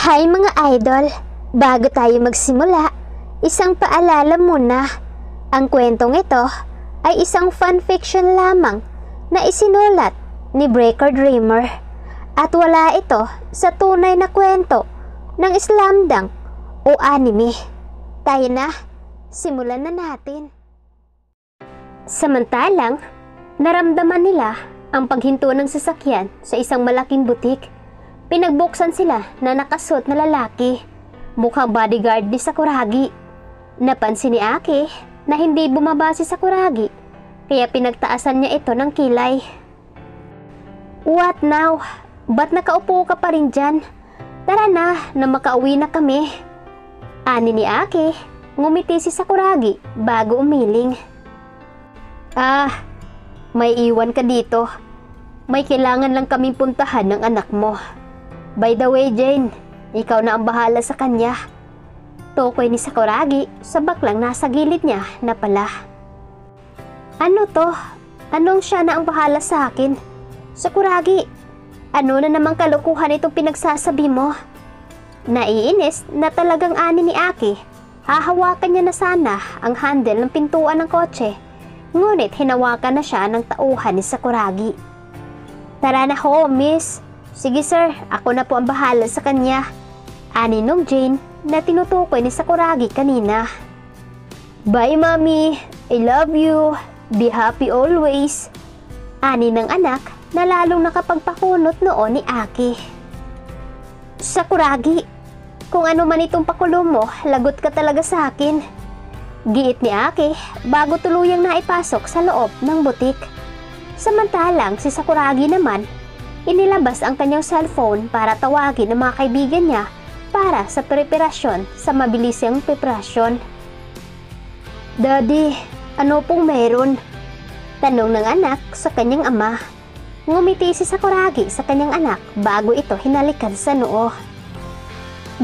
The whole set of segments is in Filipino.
Hi mga idol! Bago tayo magsimula, isang paalala muna. Ang kwentong ito ay isang fanfiction lamang na isinulat ni Breaker Dreamer at wala ito sa tunay na kwento ng slamdunk o anime. Tayo na, simulan na natin. Samantalang, naramdaman nila ang paghinto ng sasakyan sa isang malaking butik. Pinagbuksan sila na nakasuot na lalaki, mukhang bodyguard ni Sakuragi. Napansin ni Aki na hindi bumaba si Sakuragi, kaya pinagtaasan niya ito ng kilay. What now? Ba't nakaupo ka pa rin dyan? Tara na makauwi na kami. Ani ni Aki, ngumiti si Sakuragi bago umiling. May iwan ka dito. May kailangan lang kaming puntahan ng anak mo. By the way, Jane, ikaw na ang bahala sa kanya. Tukoy ni Sakuragi sa baklang nasa gilid niya na pala. Ano to? Anong siya na ang bahala sa akin? Sakuragi, ano na namang kalukuhan itong pinagsasabi mo? Naiinis na talagang ani ni Aki. Hahawakan niya na sana ang handle ng pintuan ng kotse. Ngunit hinawakan na siya ng tauhan ni Sakuragi. Tara na ho, miss. Sige sir, ako na po ang bahala sa kanya. Ani nung Jane na tinutukoy ni Sakuragi kanina. Bye mami, I love you, be happy always. Ani ng anak na lalong nakapagpakunot noon ni Aki. Sakuragi, kung ano man itong pakulo mo, lagot ka talaga sa akin. Giit ni Aki bago tuluyang naipasok sa loob ng butik. Samantalang si Sakuragi naman, inilabas ang kanyang cellphone para tawagin ang mga kaibigan niya para sa preparasyon sa mabilisang preparasyon. Daddy, ano pong meron? Tanong ng anak sa kanyang ama. Ngumiti si Sakuragi sa kanyang anak bago ito hinalikan sa noo.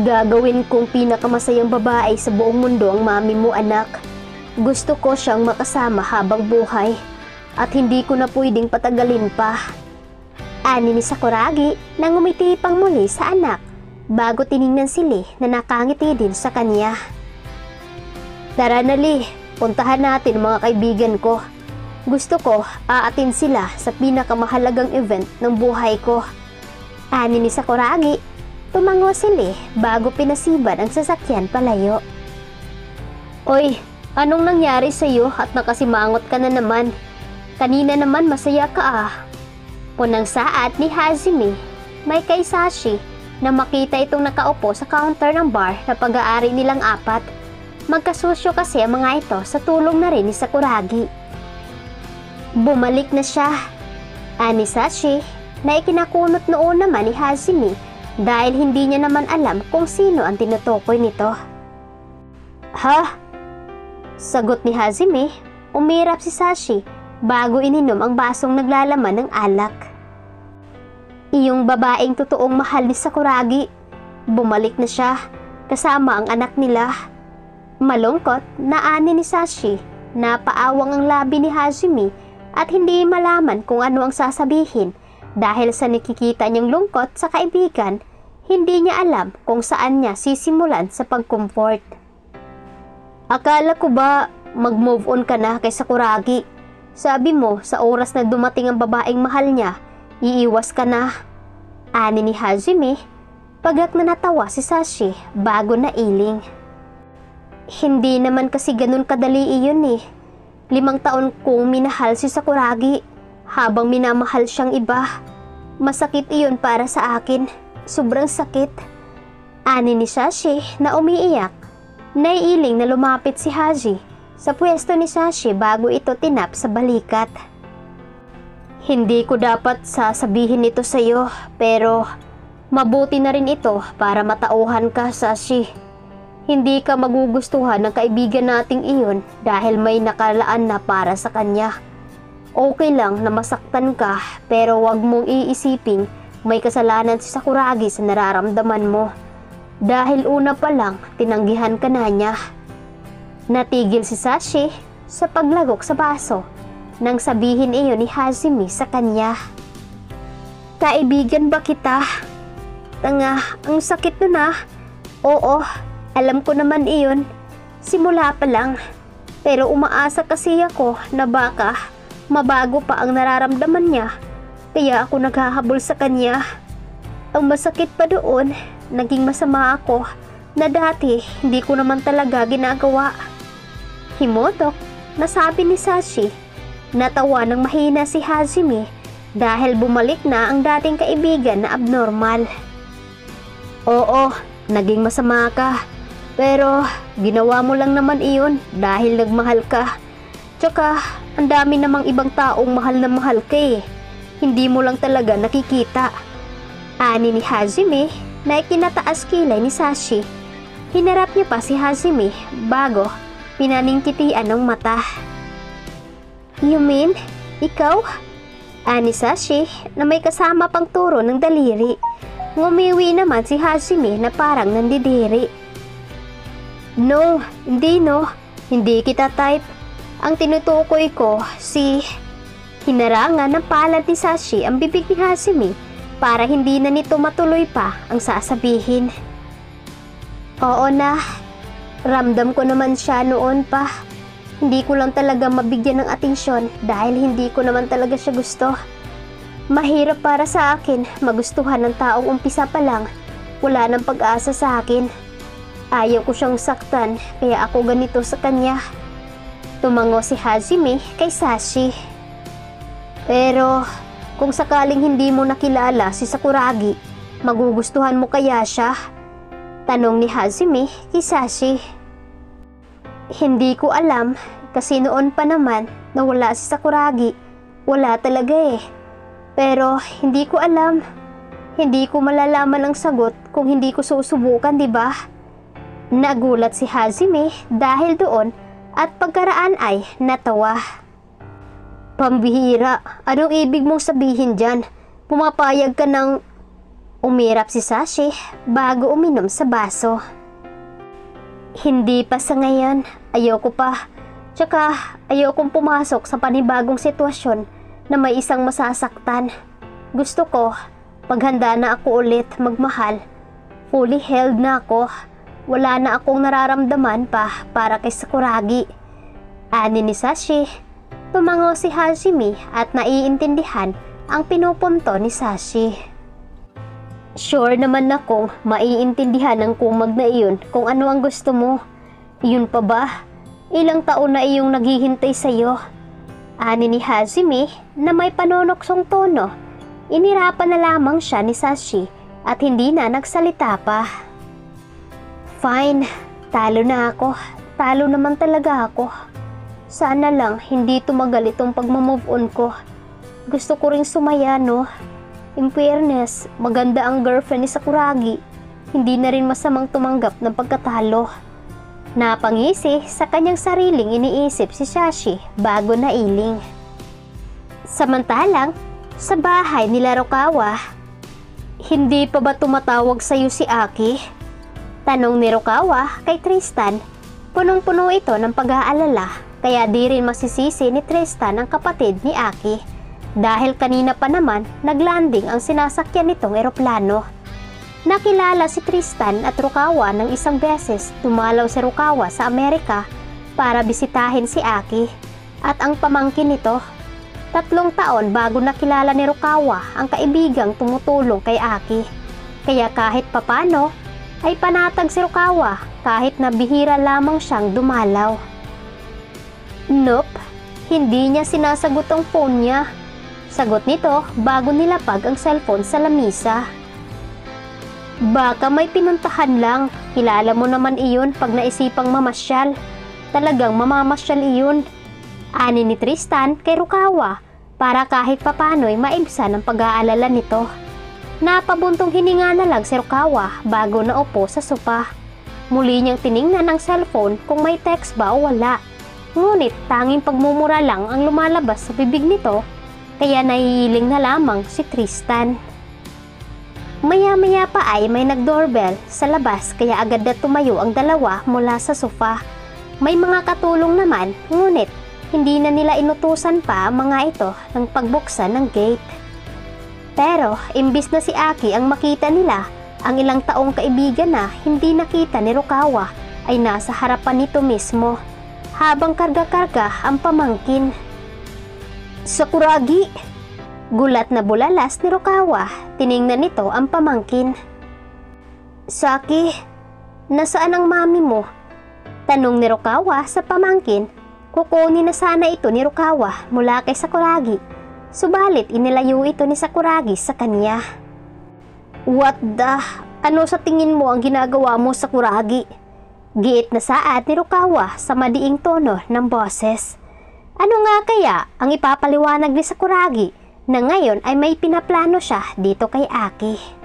Gagawin kong pinakamasayang babae sa buong mundo ang mami mo, anak. Gusto ko siyang makasama habang buhay at hindi ko na pwedeng patagalin pa. Ani ni Sakuragi na ngumiti pang muli sa anak bago tiningnan si Lee na nakangiti din sa kanya. Tara na Lee, puntahan natin ang mga kaibigan ko. Gusto ko aatin sila sa pinakamahalagang event ng buhay ko. Ani ni Sakuragi, tumango si Lee bago pinasiban ang sasakyan palayo. Oy, anong nangyari sa iyo at nakasimangot ka na naman? Kanina naman masaya ka Punang saat ni Hazumi, may kay Sashi na makita itong nakaupo sa counter ng bar na pag-aari nilang apat. Magkasusyo kasi ang mga ito sa tulong na rin ni Sakuragi. Bumalik na siya. Ani Sashi na ikinakunot noon naman ni Hazumi dahil hindi niya naman alam kung sino ang tinutukoy nito. Ha? Sagot ni Hazumi, umirap si Sashi bago ininom ang basong naglalaman ng alak. Iyong babaeng totoong mahal ni Sakuragi. Bumalik na siya kasama ang anak nila. Malungkot na ani ni Sashi na paawang ang labi ni Hazumi at hindi malaman kung ano ang sasabihin dahil sa nakikita niyang lungkot sa kaibigan, hindi niya alam kung saan niya sisimulan sa pag-comfort. Akala ko ba mag-move on ka na kay Sakuragi? Sabi mo sa oras na dumating ang babaeng mahal niya, iiwas ka na. Ani ni Hazumi, pagak na natawa si Sashi bago nailing. Hindi naman kasi ganun kadali iyon 5 taon kong minahal si Sakuragi habang minamahal siyang iba. Masakit iyon para sa akin, sobrang sakit. Ani ni Sashi na umiiyak. Naiiling na lumapit si Haji sa pwesto ni Sashi bago ito tinap sa balikat. Hindi ko dapat sasabihin ito sa iyo, pero mabuti na rin ito para matauhan ka, Sashi. Hindi ka magugustuhan ng kaibigan nating iyon dahil may nakalaan na para sa kanya. Okay lang na masaktan ka, pero wag mong iisiping may kasalanan si Sakuragi sa nararamdaman mo. Dahil una pa lang, tinanggihan ka na niya. Natigil si Sashi sa paglagok sa baso nang sabihin iyon ni Hazumi sa kanya. Kaibigan ba kita? Tanga, ang sakit nun ah. Oo, alam ko naman iyon. Simula pa lang. Pero umaasa kasi ako na baka mabago pa ang nararamdaman niya. Kaya ako naghahabol sa kanya. Ang masakit pa doon, naging masama ako na dati hindi ko naman talaga ginagawa. Himotok, nasabi ni Sashi. Natawa ng mahina si Hajime dahil bumalik na ang dating kaibigan na abnormal. Oo, naging masama ka. Pero ginawa mo lang naman iyon dahil nagmahal ka. Tsaka ang dami namang ibang taong mahal na mahal ka eh. Hindi mo lang talaga nakikita. Ani ni Hajime na ikinataas kilay ni Sashi. Hinarap niya pa si Hajime bago pinaningkitian ng mata. You mean, ikaw? Ani Sashi na may kasama pang turo ng daliri. Ngumiwi naman si Hajime na parang nandidiri. No, hindi kita type. Ang tinutukoy ko si... Hinarangan ng palad ni Sashi ang bibig ni Hajime para hindi na nito matuloy pa ang sasabihin. Oo na, ramdam ko naman siya noon pa. Hindi ko lang talaga mabigyan ng atensyon dahil hindi ko naman talaga siya gusto. Mahirap para sa akin magustuhan ng taong umpisa pa lang. Wala nang pag-asa sa akin. Ayaw ko siyang saktan kaya ako ganito sa kanya. Tumango si Hajime kay Sashi. Pero kung sakaling hindi mo nakilala si Sakuragi, magugustuhan mo kaya siya? Tanong ni Hajime kay Sashi. Hindi ko alam kasi noon pa naman na wala si Sakuragi. Wala talaga eh. Pero hindi ko alam. Hindi ko malalaman ang sagot kung hindi ko susubukan, di ba? Nagulat si Hajime dahil doon at pagkaraan ay natawa. Pambihira, anong ibig mong sabihin dyan? Pumapayag ka ng... Umirap si Sashi bago uminom sa baso. Hindi pa sa ngayon, ayoko pa. Tsaka ayokong pumasok sa panibagong sitwasyon na may isang masasaktan. Gusto ko, paghanda na ako ulit magmahal, fully held na ako. Wala na akong nararamdaman pa para kay Sakuragi. Ani ni Sashi. Tumango si Hajime at naiintindihan ang pinupunto ni Sashi. Sure naman akong maiintindihan ng kumag na iyon kung ano ang gusto mo. Iyon pa ba? Ilang taon na iyong naghihintay sa'yo. Ani ni Hajime na may panonoksong tono. Inirapan na lamang siya ni Sashi at hindi na nagsalita pa. Fine, talo na ako. Talo naman talaga ako. Sana lang hindi tumagal itong pagmamove on ko. Gusto ko ring sumaya, no? In fairness, maganda ang girlfriend ni Sakuragi. Hindi na rin masamang tumanggap ng pagkatalo. Napangisi sa kanyang sariling iniisip si Sashi bago nailing. Samantalang, sa bahay nila Rukawa, hindi pa ba tumatawag sa'yo si Aki? Tanong ni Rukawa kay Tristan. Punong-puno ito ng pag-aalala kaya di rin masisisi ni Tristan ang kapatid ni Aki. Dahil kanina pa naman naglanding ang sinasakyan nitong eroplano. Nakilala si Tristan at Rukawa ng isang beses. Dumalaw si Rukawa sa Amerika para bisitahin si Aki at ang pamangkin nito. 3 taon bago nakilala ni Rukawa ang kaibigang tumutulong kay Aki. Kaya kahit papano ay panatag si Rukawa kahit na bihira lamang siyang dumalaw. Nope, hindi niya sinasagot ang phone niya. Sagot nito bago nilapag ang cellphone sa lamisa. Baka may pinuntahan lang, kilala mo naman iyon pag naisipang mamasyal. Talagang mamamasyal iyon. Ani ni Tristan kay Rukawa para kahit papano'y maibsan ang pag-aalala nito. Napabuntong hininga na lang si Rukawa bago naupo sa sopa. Muli niyang tiningnan ang cellphone kung may text ba o wala. Ngunit tanging pagmumura lang ang lumalabas sa bibig nito, kaya naiiling na lamang si Tristan. Maya-maya pa ay may nag-doorbell sa labas kaya agad na tumayo ang dalawa mula sa sofa. May mga katulong naman, ngunit hindi na nila inutusan pa ang mga ito ng pagbuksan ng gate. Pero imbis na si Aki ang makita nila, Ang ilang taong kaibigan na hindi nakita ni Rukawa ay nasa harapan nito mismo, habang karga-karga ang pamangkin. Sakuragi! Gulat na bulalas ni Rukawa, tiningnan nito ang pamangkin. Saki, nasaan ang mami mo? Tanong ni Rukawa sa pamangkin. Kukunin na sana ito ni Rukawa mula kay Sakuragi, subalit inilayo ito ni Sakuragi sa kanya. What the? Ano sa tingin mo ang ginagawa mo, Sakuragi? Giit na saad ni Rukawa sa madiing tono ng boses. Ano nga kaya ang ipapaliwanag ni Sakuragi na ngayon ay may pinaplano siya dito kay Aki?